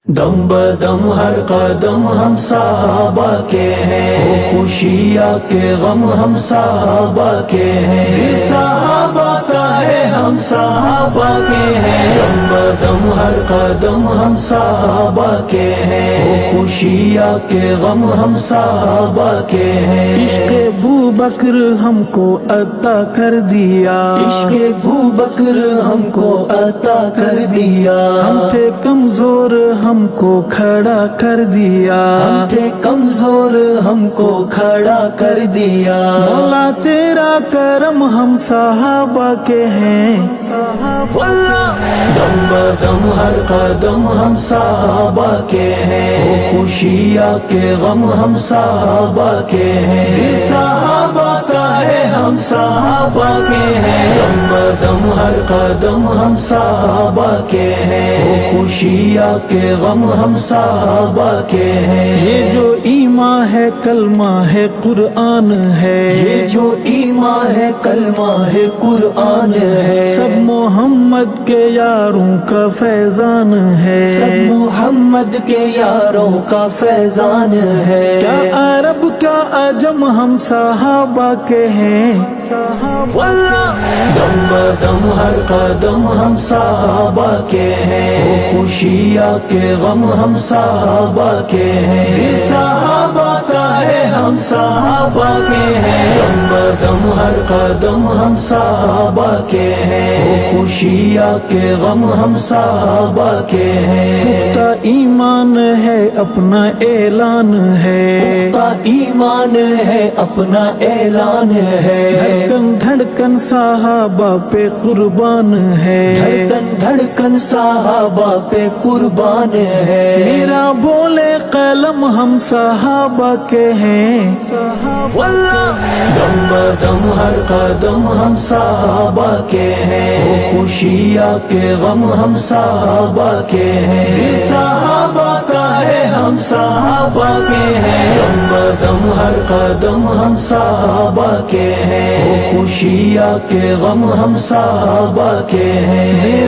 دم بدم ہر قدم ہم صحابہ کے ہیں، ہو خوشیاں کے غم ہم صحابہ کے ہیں، دل صحابہ کا ہے ہم صحابہ کے ہیں، دم بدم ہر قدم ہم صحابہ کے ہیں، ہو خوشیاں کے غم ہم صحابہ کے ہیں۔ عشق ابو بکر ہم کو عطا کر دیا، عشق ابو بکر ہم کو عطا کر دیا، ہم تھے کمزور ہم کو کھڑا کر دیا، ہم تھے کمزور ہم کو کھڑا کر دیا، مولا تیرا کرم ہم صحابہ کے ہیں، واللہ دم بدم ہر قدم ہم صحابہ کے ہیں، ہو خوشیاں کے غم ہم صحابہ کے ہیں، دل صحابہ کا ہے ہم صحابہ کے ہیں، دم بدم ہر قدم ہم صحابہ کے ہیں، ہو خوشیاں کے غم ہم صحابہ کے ہیں۔ یہ جو ایمان ہے کلمہ ہے قرآن ہے، یہ جو ایمان ہے کلمہ ہے قرآن ہے، سب محمد کے یاروں کا فیضان ہے، سب محمد کے یاروں کا فیضان ہے، کیا عرب کیا عجم ہم صحابہ کے ہیں، واللہ دم بدم ہر قدم ہم صحابہ کے ہیں، ہو خوشیاں کے غم ہم صحابہ کے ہیں، دل صحابہ کا ہے ہم صحابہ کے ہیں، دم بدم ہر قدم ہم صحابہ کے ہیں، ہو خوشیاں کے غم ہم صحابہ کے ہیں۔ پختہ ایمان ہے اپنا اعلان ہے، پختہ ایمان ہے اپنا اعلان ہے، دھڑکن دھڑکن صحابہ پہ قربان ہے، دھڑکن دھڑکن صحابہ پہ قربان ہے، میرا بولے قلم ہم صحابہ کے ہیں، واللہ دم بدم ہر قدم ہم صحابہ کے ہیں، ہو خوشیاں کے غم ہم صحابہ کے ہیں، دل صحابہ کا ہے ہم صحابہ کے ہیں، دم بدم ہر قدم ہم صحابہ کے ہیں، ہو خوشیاں کے غم ہم صحابہ کے ہیں۔